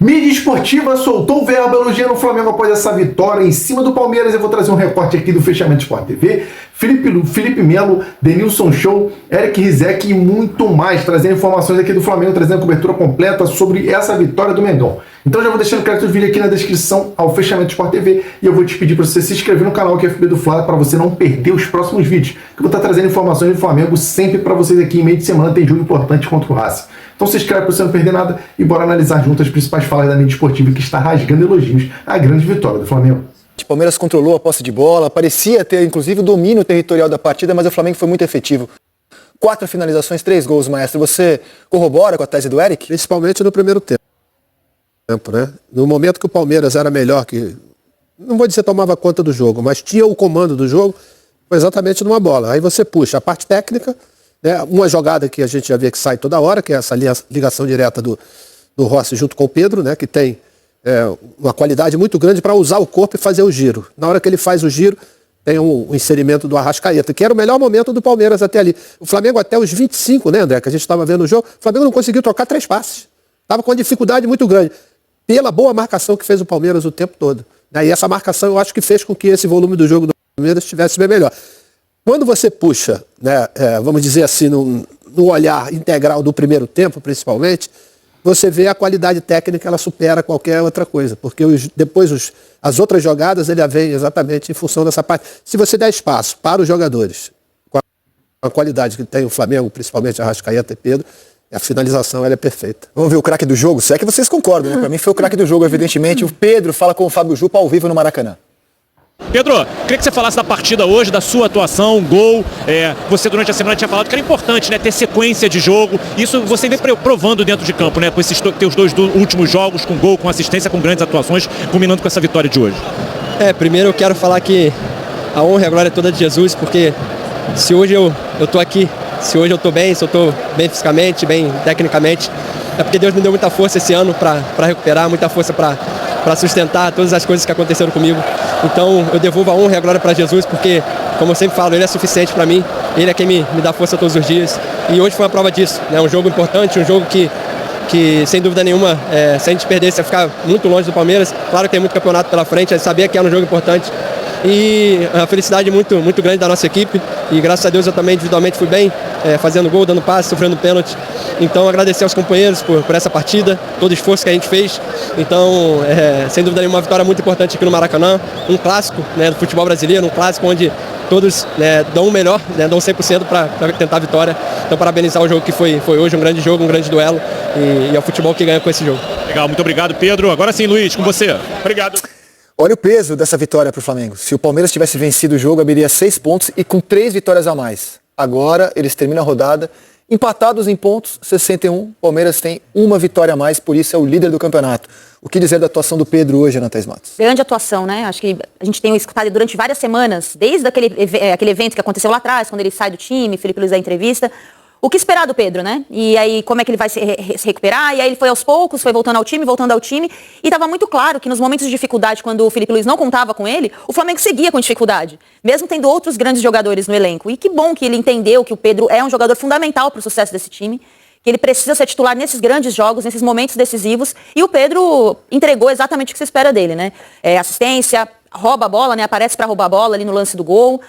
Mídia esportiva soltou o verbo elogiando o Flamengo após essa vitória em cima do Palmeiras. Eu vou trazer um recorte aqui do Fechamento Sport TV. Felipe Melo, Denilson Show, Eric Rizek e muito mais, trazendo informações aqui do Flamengo, trazendo cobertura completa sobre essa vitória do Mengão. Então já vou deixando claro o vídeo aqui na descrição ao Fechamento Sport TV e eu vou te pedir para você se inscrever no canal QFB do Fla para você não perder os próximos vídeos, que eu vou estar trazendo informações do Flamengo sempre para vocês aqui em meio de semana, tem jogo importante contra o Racing. Então se inscreve para você não perder nada e bora analisar junto as principais falas da mídia esportiva que está rasgando elogios à grande vitória do Flamengo. O Palmeiras controlou a posse de bola, parecia ter inclusive o domínio territorial da partida, mas o Flamengo foi muito efetivo. 4 finalizações, 3 gols, maestro. Você corrobora com a tese do Eric? Principalmente no primeiro tempo, né? No momento que o Palmeiras era melhor, que não vou dizer tomava conta do jogo, mas tinha o comando do jogo, foi exatamente numa bola. Aí você puxa a parte técnica, né? Uma jogada que a gente já vê que sai toda hora, que é essa ligação direta do Rossi junto com o Pedro, né? Que tem uma qualidade muito grande para usar o corpo e fazer o giro. Na hora que ele faz o giro, tem um inserimento do Arrascaeta, que era o melhor momento do Palmeiras até ali. O Flamengo até os 25, né, André, que a gente estava vendo o jogo, o Flamengo não conseguiu trocar 3 passes. Estava com uma dificuldade muito grande, pela boa marcação que fez o Palmeiras o tempo todo. E essa marcação eu acho que fez com que esse volume do jogo do Palmeiras estivesse bem melhor. Quando você puxa, né, vamos dizer assim, no olhar integral do primeiro tempo, principalmente, você vê a qualidade técnica, ela supera qualquer outra coisa, porque depois as outras jogadas ele vem exatamente em função dessa parte. Se você der espaço para os jogadores, com a qualidade que tem o Flamengo, principalmente Arrascaeta e Pedro, a finalização ela é perfeita. Vamos ver o craque do jogo? Se é que vocês concordam, né? Para mim foi o craque do jogo, evidentemente. O Pedro fala com o Fábio Jupa ao vivo no Maracanã. Pedro, queria que você falasse da partida hoje, da sua atuação, gol. Você durante a semana tinha falado que era importante, né, ter sequência de jogo. Isso você vem provando dentro de campo, né, com esses teus 2 últimos jogos, com gol, com assistência, com grandes atuações, culminando com essa vitória de hoje. Primeiro eu quero falar que a honra e a glória é toda de Jesus, porque se hoje eu tô aqui, se hoje eu tô bem, se eu tô bem fisicamente, bem tecnicamente, é porque Deus me deu muita força esse ano para recuperar, muita força para sustentar todas as coisas que aconteceram comigo. Então eu devolvo a honra e a glória para Jesus, porque, como eu sempre falo, Ele é suficiente para mim, Ele é quem me dá força todos os dias. E hoje foi uma prova disso, né? Um jogo importante, um jogo que sem dúvida nenhuma, se a gente perdesse, ia ficar muito longe do Palmeiras. Claro que tem muito campeonato pela frente, a gente sabia que era um jogo importante. E a felicidade muito, muito grande da nossa equipe, e graças a Deus eu também individualmente fui bem, fazendo gol, dando passe, sofrendo pênalti. Então agradecer aos companheiros por essa partida, todo o esforço que a gente fez. Então, sem dúvida nenhuma, uma vitória muito importante aqui no Maracanã, um clássico, né, do futebol brasileiro, um clássico onde todos, né, dão o melhor, né, dão 100% para tentar a vitória. Então parabenizar o jogo que foi hoje, um grande jogo, um grande duelo, e é o futebol que ganha com esse jogo. Legal, muito obrigado, Pedro. Agora sim, Luiz, com você. Obrigado. Olha o peso dessa vitória para o Flamengo. Se o Palmeiras tivesse vencido o jogo, abriria 6 pontos e com 3 vitórias a mais. Agora, eles terminam a rodada empatados em pontos, 61. O Palmeiras tem 1 vitória a mais, por isso é o líder do campeonato. O que dizer da atuação do Pedro hoje, Ana Thaís Matos? Grande atuação, né? Acho que a gente tem escutado durante várias semanas, desde aquele evento que aconteceu lá atrás, quando ele sai do time, Felipe Luiz dá entrevista. O que esperar do Pedro, né? E aí, como é que ele vai se recuperar? E aí ele foi aos poucos, foi voltando ao time. E estava muito claro que nos momentos de dificuldade, quando o Felipe Luiz não contava com ele, o Flamengo seguia com dificuldade, mesmo tendo outros grandes jogadores no elenco. E que bom que ele entendeu que o Pedro é um jogador fundamental para o sucesso desse time, que ele precisa ser titular nesses grandes jogos, nesses momentos decisivos. E o Pedro entregou exatamente o que se espera dele, né? Assistência, rouba a bola, né? Aparece para roubar a bola ali no lance do gol.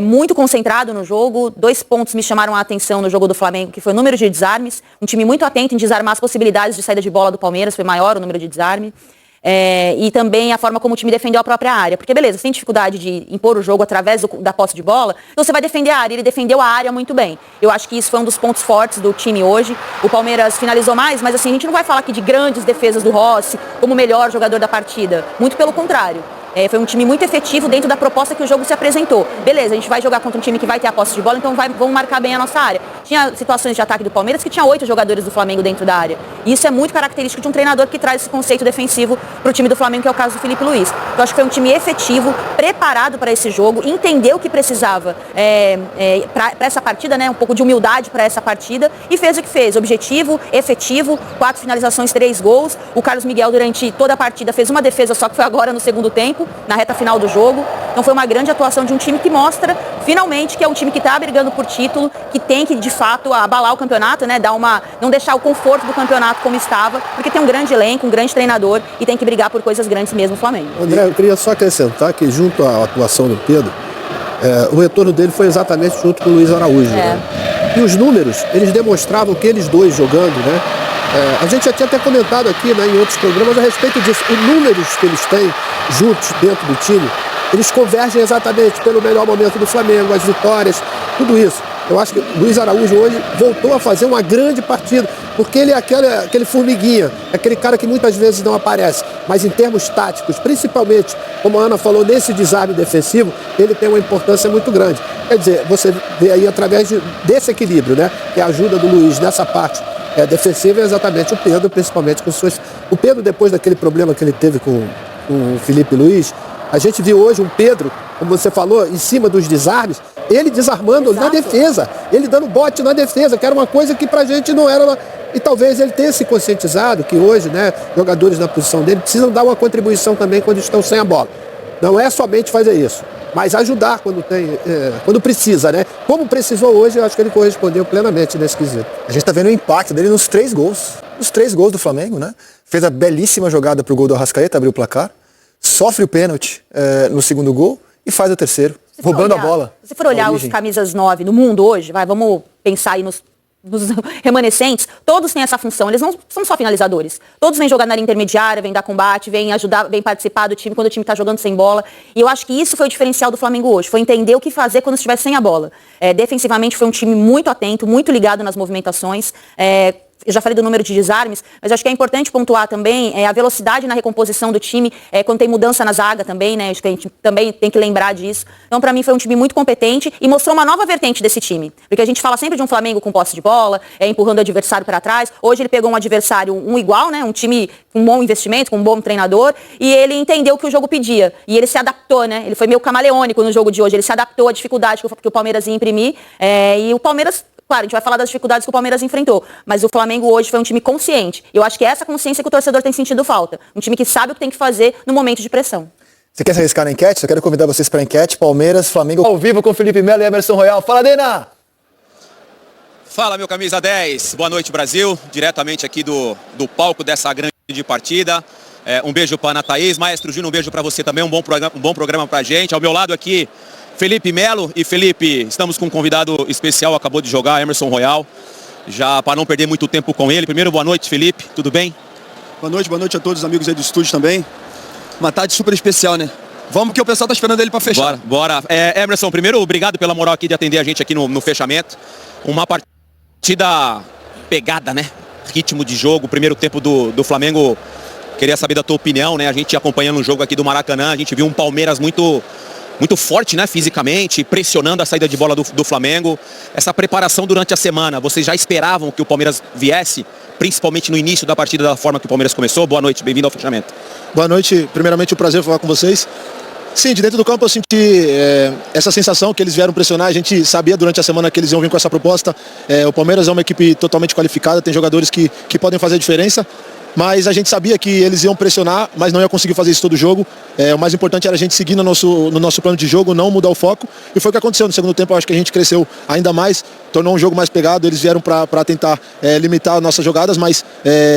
Muito concentrado no jogo. 2 pontos me chamaram a atenção no jogo do Flamengo, que foi o número de desarmes. Um time muito atento em desarmar as possibilidades de saída de bola do Palmeiras. Foi maior o número de desarme. E também a forma como o time defendeu a própria área. Porque, beleza, você tem dificuldade de impor o jogo através da posse de bola, então você vai defender a área. Ele defendeu a área muito bem. Eu acho que isso foi um dos pontos fortes do time hoje. O Palmeiras finalizou mais, mas assim, a gente não vai falar aqui de grandes defesas do Rossi como o melhor jogador da partida. Muito pelo contrário. Foi um time muito efetivo dentro da proposta que o jogo se apresentou. Beleza, a gente vai jogar contra um time que vai ter a posse de bola, então vamos marcar bem a nossa área. Tinha situações de ataque do Palmeiras que tinha 8 jogadores do Flamengo dentro da área. E isso é muito característico de um treinador que traz esse conceito defensivo para o time do Flamengo, que é o caso do Felipe Luiz. Então acho que foi um time efetivo, preparado para esse jogo, entendeu o que precisava para essa partida, né? Um pouco de humildade para essa partida, e fez o que fez. Objetivo, efetivo, 4 finalizações, 3 gols. O Carlos Miguel, durante toda a partida, fez uma defesa só, que foi agora no segundo tempo, na reta final do jogo. Então foi uma grande atuação de um time que mostra finalmente, que é um time que está brigando por título, que tem que, de fato, abalar o campeonato, né? Não deixar o conforto do campeonato como estava, porque tem um grande elenco, um grande treinador e tem que brigar por coisas grandes mesmo o Flamengo. André, eu queria só acrescentar que junto à atuação do Pedro, o retorno dele foi exatamente junto com o Luiz Araújo. Né? E os números, eles demonstravam que eles dois jogando, né? A gente já tinha até comentado aqui, né, em outros programas a respeito disso. Os números que eles têm juntos dentro do time, eles convergem exatamente pelo melhor momento do Flamengo, as vitórias, tudo isso. Eu acho que o Luiz Araújo hoje voltou a fazer uma grande partida, porque ele é aquele formiguinha, aquele cara que muitas vezes não aparece, mas em termos táticos, principalmente, como a Ana falou, nesse desarme defensivo, ele tem uma importância muito grande. Quer dizer, você vê aí através desse equilíbrio, né, que é a ajuda do Luiz nessa parte defensiva, é exatamente o Pedro, principalmente com suas... O Pedro, depois daquele problema que ele teve com o Felipe Luiz, a gente viu hoje um Pedro, como você falou, em cima dos desarmes, ele desarmando na defesa, ele dando bote na defesa, que era uma coisa que pra gente não era... E talvez ele tenha se conscientizado que hoje, né, jogadores na posição dele precisam dar uma contribuição também quando estão sem a bola. Não é somente fazer isso, mas ajudar quando precisa, né? Como precisou hoje, eu acho que ele correspondeu plenamente nesse quesito. A gente tá vendo o impacto dele nos 3 gols. Os 3 gols do Flamengo, né? Fez a belíssima jogada pro gol do Arrascaeta, abriu o placar. Sofre o pênalti no segundo gol e faz o terceiro, roubando a bola. Se for olhar os camisas 9 no mundo hoje, vamos pensar aí nos remanescentes, todos têm essa função, eles não são só finalizadores. Todos vêm jogar na área intermediária, vêm dar combate, vêm ajudar, vêm participar do time quando o time está jogando sem bola. E eu acho que isso foi o diferencial do Flamengo hoje, foi entender o que fazer quando estivesse sem a bola. Defensivamente foi um time muito atento, muito ligado nas movimentações. Eu já falei do número de desarmes, mas acho que é importante pontuar também a velocidade na recomposição do time, quando tem mudança na zaga também, né? Acho que a gente também tem que lembrar disso. Então, para mim, foi um time muito competente e mostrou uma nova vertente desse time. Porque a gente fala sempre de um Flamengo com posse de bola, empurrando o adversário para trás. Hoje ele pegou um adversário igual, né? Um time com um bom investimento, com um bom treinador, e ele entendeu o que o jogo pedia. E ele se adaptou, né? Ele foi meio camaleônico no jogo de hoje. Ele se adaptou à dificuldade que o Palmeiras ia imprimir. E o Palmeiras... Claro, a gente vai falar das dificuldades que o Palmeiras enfrentou, mas o Flamengo hoje foi um time consciente. Eu acho que é essa consciência que o torcedor tem sentido falta. Um time que sabe o que tem que fazer no momento de pressão. Você quer se arriscar na enquete? Eu quero convidar vocês para a enquete. Palmeiras, Flamengo, ao vivo com Felipe Melo e Emerson Royal. Fala, Dena! Fala, meu camisa 10. Boa noite, Brasil. Diretamente aqui do palco dessa grande partida. Um beijo para a Ana Thaís. Maestro Júnior, um beijo para você também. Um bom programa para a gente. Ao meu lado aqui, Felipe Melo. E Felipe, estamos com um convidado especial, acabou de jogar, Emerson Royal. Já para não perder muito tempo com ele. Primeiro, boa noite, Felipe. Tudo bem? Boa noite a todos os amigos aí do estúdio também. Uma tarde super especial, né? Vamos que o pessoal tá esperando ele para fechar. Bora. Emerson, primeiro, obrigado pela moral aqui de atender a gente aqui no fechamento. Uma partida pegada, né? Ritmo de jogo, primeiro tempo do Flamengo. Queria saber da tua opinião, né? A gente acompanhando o jogo aqui do Maracanã, a gente viu um Palmeiras muito forte, né, fisicamente, pressionando a saída de bola do Flamengo. Essa preparação durante a semana, vocês já esperavam que o Palmeiras viesse, principalmente no início da partida, da forma que o Palmeiras começou? Boa noite, bem-vindo ao fechamento. Boa noite, primeiramente um prazer falar com vocês. Sim, de dentro do campo eu senti essa sensação que eles vieram pressionar. A gente sabia durante a semana que eles iam vir com essa proposta. O Palmeiras é uma equipe totalmente qualificada, tem jogadores que podem fazer a diferença. Mas a gente sabia que eles iam pressionar, mas não ia conseguir fazer isso todo o jogo. O mais importante era a gente seguir no nosso plano de jogo, não mudar o foco. E foi o que aconteceu. No segundo tempo, eu acho que a gente cresceu ainda mais, tornou um jogo mais pegado. Eles vieram para tentar limitar nossas jogadas, mas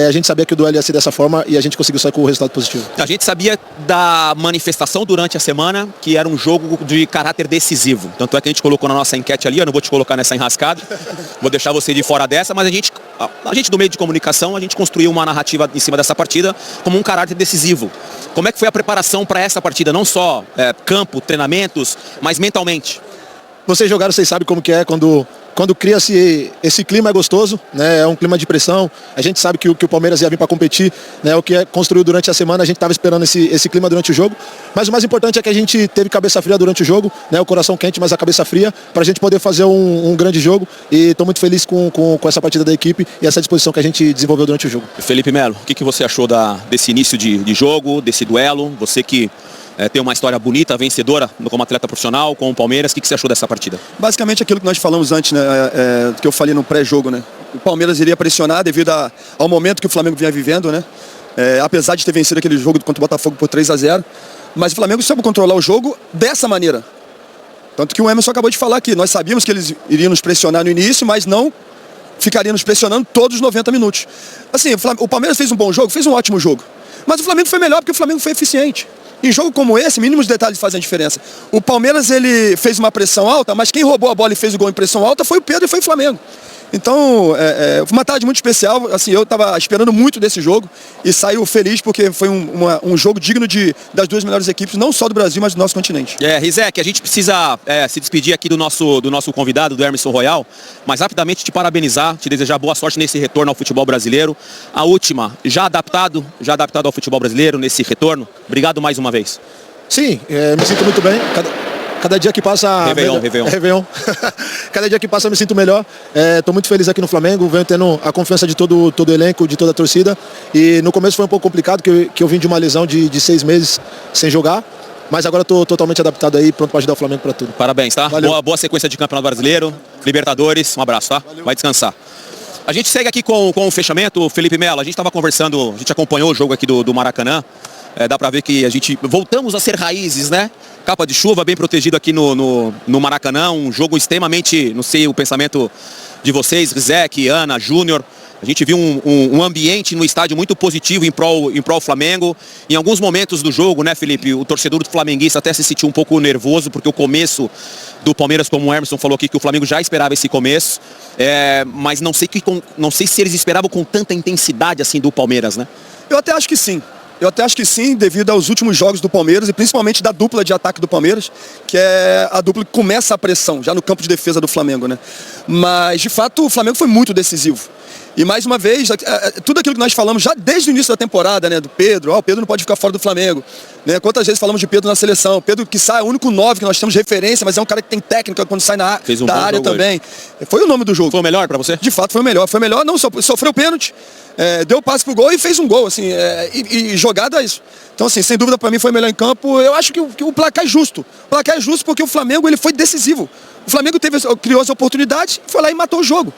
a gente sabia que o duelo ia ser dessa forma e a gente conseguiu sair com o resultado positivo. A gente sabia da manifestação durante a semana, que era um jogo de caráter decisivo. Tanto é que a gente colocou na nossa enquete ali, eu não vou te colocar nessa enrascada, vou deixar você de fora dessa, mas a gente do meio de comunicação, a gente construiu uma narrativa em cima dessa partida como um caráter decisivo. Como é que foi a preparação para essa partida? Não só campo, treinamentos, mas mentalmente. Vocês jogaram, vocês sabem como que é quando cria-se esse clima é gostoso, né? É um clima de pressão. A gente sabe que o Palmeiras ia vir para competir, né? O que construiu durante a semana, a gente estava esperando esse clima durante o jogo. Mas o mais importante é que a gente teve cabeça fria durante o jogo, né? O coração quente, mas a cabeça fria, para a gente poder fazer um grande jogo. E estou muito feliz com essa partida da equipe e essa disposição que a gente desenvolveu durante o jogo. Felipe Melo, o que você achou desse início de jogo, desse duelo? Você que tem uma história bonita, vencedora como atleta profissional, com o Palmeiras. O que você achou dessa partida? Basicamente aquilo que nós falamos antes, né? Que eu falei no pré-jogo, né? O Palmeiras iria pressionar devido ao momento que o Flamengo vinha vivendo, né? Apesar de ter vencido aquele jogo contra o Botafogo por 3-0. Mas o Flamengo soube controlar o jogo dessa maneira. Tanto que o Emerson acabou de falar aqui, nós sabíamos que eles iriam nos pressionar no início, mas não ficariam nos pressionando todos os 90 minutos. Assim, o Palmeiras fez um bom jogo, fez um ótimo jogo. Mas o Flamengo foi melhor porque o Flamengo foi eficiente. Em jogo como esse, mínimos detalhes fazem a diferença. O Palmeiras, ele fez uma pressão alta, mas quem roubou a bola e fez o gol em pressão alta foi o Pedro e foi o Flamengo. Então, foi uma tarde muito especial. Assim, eu estava esperando muito desse jogo e saiu feliz porque foi um jogo digno das duas melhores equipes, não só do Brasil, mas do nosso continente. Rizek, a gente precisa se despedir aqui do nosso convidado, do Emerson Royal, mas rapidamente te parabenizar, te desejar boa sorte nesse retorno ao futebol brasileiro. A última, já adaptado ao futebol brasileiro nesse retorno? Obrigado mais uma vez. Sim, me sinto muito bem. Cada dia que passa... Réveillon. Cada dia que passa eu me sinto melhor. Estou muito feliz aqui no Flamengo, venho tendo a confiança de todo o elenco, de toda a torcida. E no começo foi um pouco complicado, que eu vim de uma lesão de 6 meses sem jogar. Mas agora estou totalmente adaptado aí, pronto para ajudar o Flamengo para tudo. Parabéns, tá? Boa sequência de Campeonato Brasileiro, Libertadores, um abraço, tá? Valeu. Vai descansar. A gente segue aqui com o fechamento, Felipe Melo. A gente estava conversando, a gente acompanhou o jogo aqui do Maracanã. Dá pra ver que a gente voltamos a ser raízes, né? Capa de chuva, bem protegido aqui no Maracanã. Um jogo extremamente, não sei o pensamento de vocês, Rizek, Ana, Júnior. A gente viu um ambiente no estádio muito positivo em prol Flamengo. Em alguns momentos do jogo, né, Felipe, o torcedor flamenguista até se sentiu um pouco nervoso, porque o começo do Palmeiras, como o Emerson falou aqui, que o Flamengo já esperava esse começo. Mas não sei se eles esperavam com tanta intensidade assim do Palmeiras, né? Eu até acho que sim. Devido aos últimos jogos do Palmeiras e principalmente da dupla de ataque do Palmeiras, que é a dupla que começa a pressão, já no campo de defesa do Flamengo, né? Mas, de fato, o Flamengo foi muito decisivo. E, mais uma vez, tudo aquilo que nós falamos já desde o início da temporada, né? Do Pedro, o Pedro não pode ficar fora do Flamengo. Né? Quantas vezes falamos de Pedro na seleção? Pedro que sai, é o único 9 que nós temos referência, mas é um cara que tem técnica quando sai da área também. Foi o nome do jogo. Foi o melhor pra você? De fato, foi o melhor. Foi o melhor, não sofreu pênalti. Deu passe pro gol e fez um gol, assim, e jogada isso. Então, assim, sem dúvida para mim foi o melhor em campo. Eu acho que o placar é justo. O placar é justo porque o Flamengo ele foi decisivo. O Flamengo criou as oportunidades, foi lá e matou o jogo.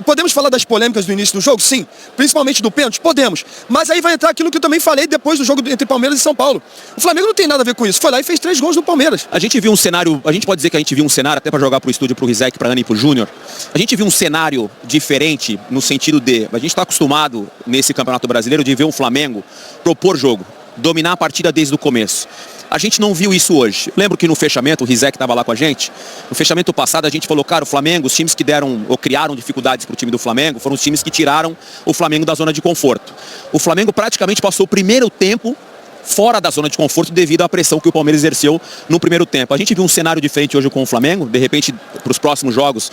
Podemos falar das polêmicas do início do jogo? Sim. Principalmente do pênalti? Podemos. Mas aí vai entrar aquilo que eu também falei depois do jogo entre Palmeiras e São Paulo. O Flamengo não tem nada a ver com isso. Foi lá e fez 3 gols no Palmeiras. A gente viu um cenário, a gente pode dizer que a gente viu um cenário, até para jogar pro estúdio, pro Rizek, pra Ana e pro Júnior. A gente viu um cenário diferente no sentido de, a gente está acostumado nesse Campeonato Brasileiro de ver um Flamengo propor jogo, dominar a partida desde o começo. A gente não viu isso hoje. Lembro que no fechamento, o Rizek estava lá com a gente, no fechamento passado a gente falou, cara, o Flamengo, os times que deram ou criaram dificuldades para o time do Flamengo, foram os times que tiraram o Flamengo da zona de conforto. O Flamengo praticamente passou o primeiro tempo fora da zona de conforto devido à pressão que o Palmeiras exerceu no primeiro tempo. A gente viu um cenário diferente hoje com o Flamengo, de repente, para os próximos jogos,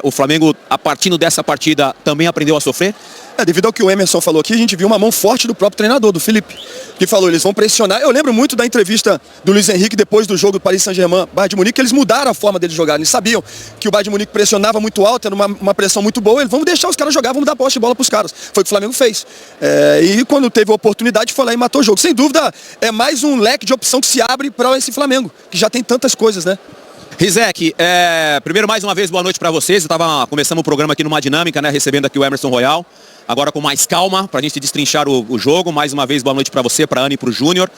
o Flamengo, a partir dessa partida, também aprendeu a sofrer? Devido ao que o Emerson falou aqui, a gente viu uma mão forte do próprio treinador, do Felipe, que falou, eles vão pressionar. Eu lembro muito da entrevista do Luiz Henrique depois do jogo do Paris Saint-Germain, Bayern de Munique, que eles mudaram a forma deles jogarem. Eles sabiam que o Bayern de Munique pressionava muito alto, era uma pressão muito boa, eles vamos deixar os caras jogar, vamos dar posse de bola para os caras. Foi o que o Flamengo fez. E quando teve a oportunidade, foi lá e matou o jogo. Sem dúvida, é mais um leque de opção que se abre para esse Flamengo, que já tem tantas coisas, né? Rizek, primeiro mais uma vez boa noite para vocês. Começamos o programa aqui numa dinâmica, né, recebendo aqui o Emerson Royal. Agora com mais calma, para a gente destrinchar o jogo. Mais uma vez boa noite para você, para a Ana e para o Júnior.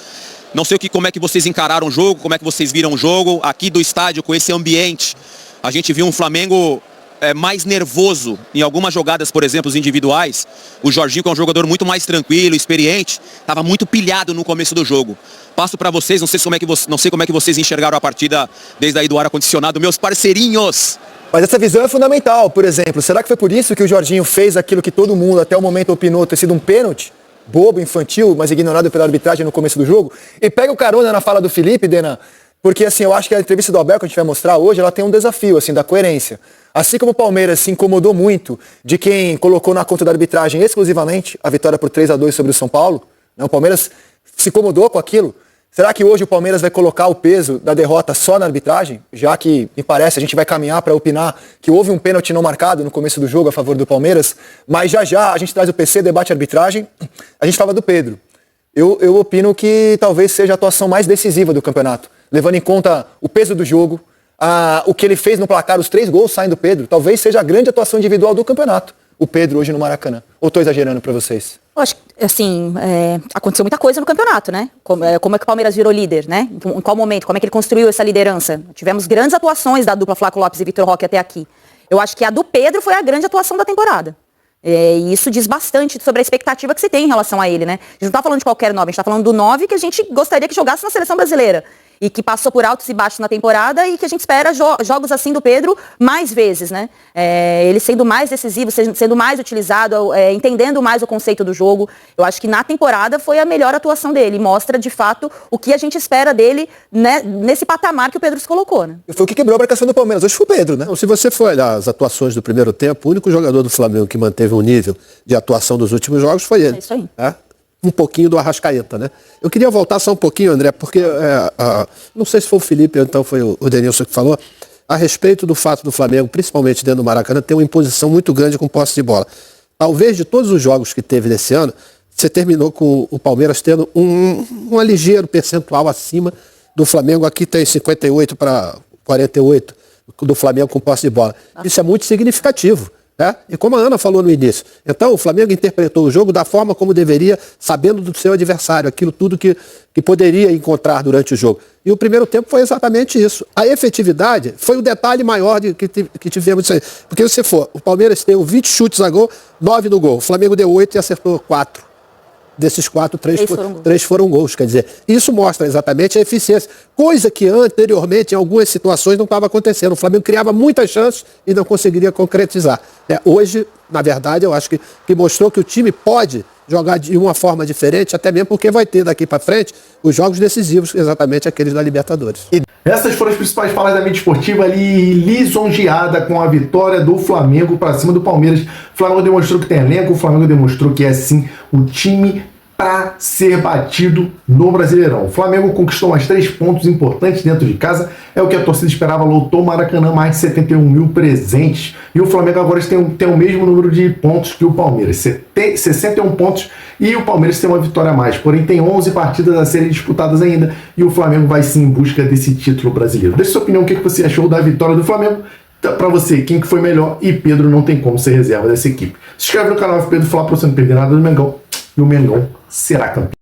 Não sei como é que vocês encararam o jogo, como é que vocês viram o jogo aqui do estádio com esse ambiente. A gente viu um Flamengo mais nervoso em algumas jogadas, por exemplo, os individuais. O Jorginho, que é um jogador muito mais tranquilo, experiente, estava muito pilhado no começo do jogo. Passo para vocês, não sei como é que vocês enxergaram a partida desde aí do ar-condicionado, meus parceirinhos. Mas essa visão é fundamental, por exemplo. Será que foi por isso que o Jorginho fez aquilo que todo mundo até o momento opinou ter sido um pênalti? Bobo, infantil, mas ignorado pela arbitragem no começo do jogo? E pega o carona na fala do Felipe, Dena, porque assim, eu acho que a entrevista do Abel que a gente vai mostrar hoje, ela tem um desafio, assim, da coerência. Assim como o Palmeiras se incomodou muito de quem colocou na conta da arbitragem exclusivamente a vitória por 3-2 sobre o São Paulo, né? O Palmeiras se incomodou com aquilo. Será que hoje o Palmeiras vai colocar o peso da derrota só na arbitragem? Já que, me parece, a gente vai caminhar para opinar que houve um pênalti não marcado no começo do jogo a favor do Palmeiras, mas já a gente traz o PC, debate arbitragem, a gente fala do Pedro. Eu opino que talvez seja a atuação mais decisiva do campeonato, levando em conta o peso do jogo, o que ele fez no placar, os 3 gols saem do Pedro, talvez seja a grande atuação individual do campeonato. o Pedro hoje no Maracanã? Ou estou exagerando para vocês? Eu acho que, assim, aconteceu muita coisa no campeonato, né? Como é que o Palmeiras virou líder, né? Em qual momento? Como é que ele construiu essa liderança? Tivemos grandes atuações da dupla Flaco Lopes e Vitor Roque até aqui. Eu acho que a do Pedro foi a grande atuação da temporada. E isso diz bastante sobre a expectativa que se tem em relação a ele, né? A gente não tá falando de qualquer 9, a gente tá falando do 9 que a gente gostaria que jogasse na seleção brasileira. E que passou por altos e baixos na temporada e que a gente espera jogos assim do Pedro mais vezes, né? Ele sendo mais decisivo, sendo mais utilizado, entendendo mais o conceito do jogo. Eu acho que na temporada foi a melhor atuação dele. Mostra, de fato, o que a gente espera dele, né, nesse patamar que o Pedro se colocou, né? Foi o que quebrou a marcação do Palmeiras. Hoje foi o Pedro, né? Então, se você for olhar as atuações do primeiro tempo, o único jogador do Flamengo que manteve um nível de atuação dos últimos jogos foi ele. É isso aí. Um pouquinho do Arrascaeta, né? Eu queria voltar só um pouquinho, André, porque não sei se foi o Felipe ou então foi o Denilson que falou, a respeito do fato do Flamengo, principalmente dentro do Maracanã, ter uma imposição muito grande com posse de bola. Talvez de todos os jogos que teve nesse ano, você terminou com o Palmeiras tendo um ligeiro percentual acima do Flamengo. Aqui tem 58 para 48 do Flamengo com posse de bola. Isso é muito significativo. E como a Ana falou no início, então o Flamengo interpretou o jogo da forma como deveria, sabendo do seu adversário, aquilo tudo que poderia encontrar durante o jogo. E o primeiro tempo foi exatamente isso. A efetividade foi o detalhe maior que tivemos isso aí. Porque se você for, o Palmeiras deu 20 chutes a gol, 9 no gol. O Flamengo deu 8 e acertou 4. Desses 4, 3 foram gols. Quer dizer, isso mostra exatamente a eficiência. Coisa que anteriormente, em algumas situações, não estava acontecendo. O Flamengo criava muitas chances e não conseguiria concretizar. Hoje, na verdade, eu acho que mostrou que o time pode jogar de uma forma diferente, até mesmo porque vai ter daqui para frente os jogos decisivos, exatamente aqueles da Libertadores. Essas foram as principais falas da mídia esportiva ali, lisonjeada com a vitória do Flamengo para cima do Palmeiras. O Flamengo demonstrou que tem elenco, o Flamengo demonstrou que é sim o time para ser batido no Brasileirão. O Flamengo conquistou mais 3 pontos importantes dentro de casa, é o que a torcida esperava, lotou o Maracanã, mais de 71 mil presentes, e o Flamengo agora tem o mesmo número de pontos que o Palmeiras, 61 pontos, e o Palmeiras tem uma vitória a mais, porém tem 11 partidas a serem disputadas ainda, e o Flamengo vai sim em busca desse título brasileiro. Deixe sua opinião, o que você achou da vitória do Flamengo? Para você, quem que foi melhor, e Pedro não tem como ser reserva dessa equipe. Se inscreve no canal, Pedro, falar para você não perder nada do Mengão, e o Mengão será campeão.